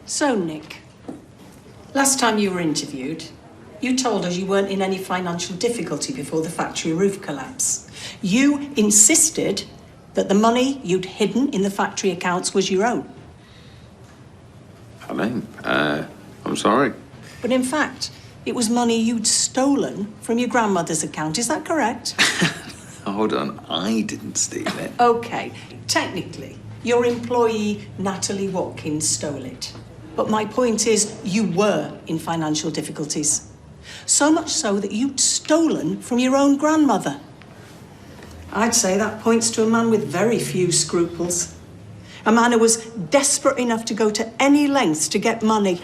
So, Nick, last time you were interviewed, you told us you weren't in any financial difficulty before the factory roof collapse. You insisted that the money you'd hidden in the factory accounts was your own. I'm sorry. But in fact, it was money you'd stolen from your grandmother's account. Is that correct? Hold on, I didn't steal it. Okay, technically, your employee, Natalie Watkins, stole it. But my point is, you were in financial difficulties. So much so that you'd stolen from your own grandmother. I'd say that points to a man with very few scruples. A man who was desperate enough to go to any lengths to get money,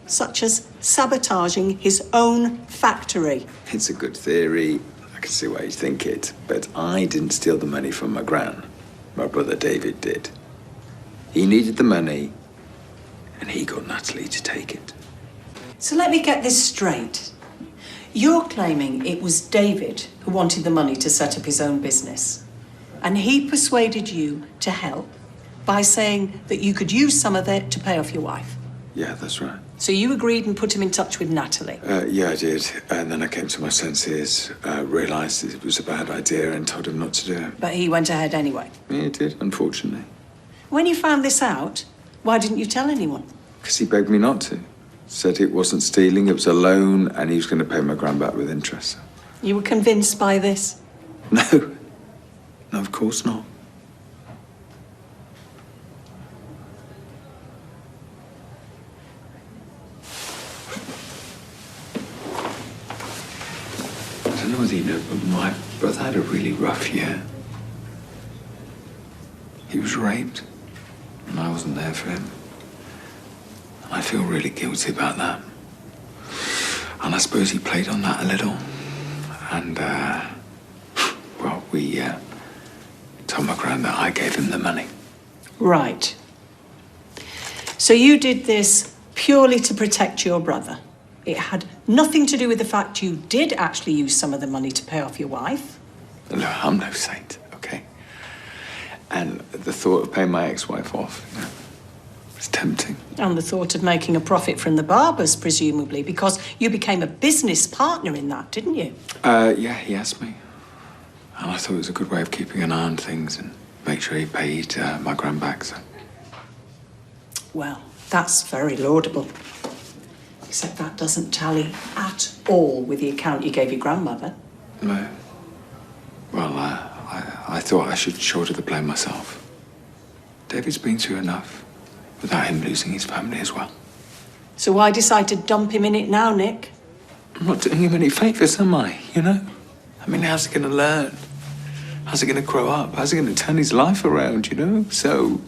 such as sabotaging his own factory. It's a good theory. I can see why you think it. But I didn't steal the money from my gran. My brother David did. He needed the money, and he got Natalie to take it. So let me get this straight. You're claiming it was David who wanted the money to set up his own business, and he persuaded you to help by saying that you could use some of it to pay off your wife. Yeah, that's right. So you agreed and put him in touch with Natalie? Yeah, I did. And then I came to my senses, realised it was a bad idea and told him not to do it. But he went ahead anyway? Yeah, he did, unfortunately. When you found this out, why didn't you tell anyone? Because he begged me not to. Said it wasn't stealing, it was a loan, and he was going to pay my gran back with interest. You were convinced by this? No. No, of course not. I don't know whether you know, but my brother had a really rough year. He was raped, and I wasn't there for him. I feel really guilty about that. And I suppose he played on that a little. And, well, we told my gran that I gave him the money. Right. So you did this purely to protect your brother. It had nothing to do with the fact you did actually use some of the money to pay off your wife. No, I'm no saint, okay? And the thought of paying my ex-wife off, you know, was tempting. And the thought of making a profit from the barbers, presumably, because you became a business partner in that, didn't you? Yeah, he asked me. And I thought it was a good way of keeping an eye on things and make sure he paid my gran back, so. Well, that's very laudable. Except that doesn't tally at all with the account you gave your grandmother. No. Well, I thought I should shoulder the blame myself. David's been through enough without him losing his family as well. So why decide to dump him in it now, Nick? I'm not doing him any favours, am I? You know? I mean, how's he going to learn? How's he going to grow up? How's he going to turn his life around, you know? So,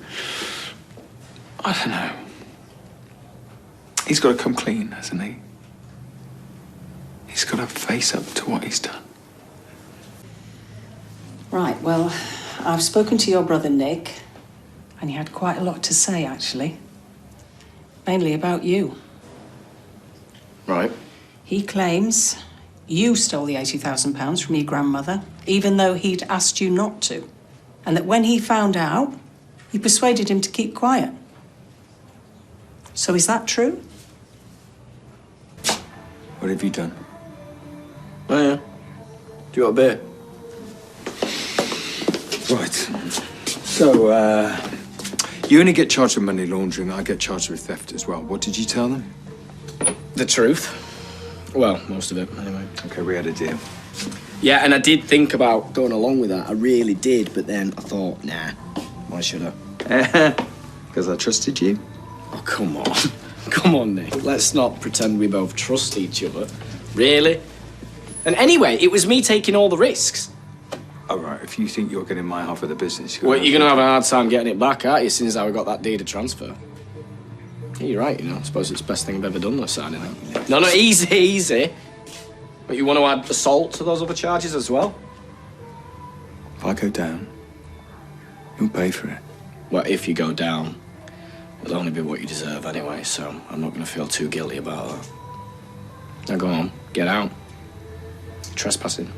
I don't know. He's got to come clean, hasn't he? He's got to face up to what he's done. Right, well, I've spoken to your brother Nick, and he had quite a lot to say, actually. Mainly about you. Right. He claims you stole the £80,000 from your grandmother, even though he'd asked you not to. And that when he found out, you persuaded him to keep quiet. So is that true? What have you done? Oh, yeah. Do you want a beer? Right. So, you only get charged with money laundering. I get charged with theft as well. What did you tell them? The truth. Well, most of it, anyway. Okay, we had a deal. Yeah, and I did think about going along with that. I really did, but then I thought, nah, why should I? Because I trusted you. Oh, come on. Come on, Nick. Let's not pretend we both trust each other. Really? And anyway, it was me taking all the risks. All right, if you think you're getting my half of the business... Well, you're going to have a hard time getting it back, aren't you, since I got that deed of transfer? Yeah, you're right, you know. I suppose it's the best thing I've ever done, though, signing it. No, easy, easy. But you want to add assault to those other charges as well? If I go down, you'll pay for it. Well, if you go down, it'll only be what you deserve anyway, so I'm not going to feel too guilty about that. Now go on, get out. Trespassing.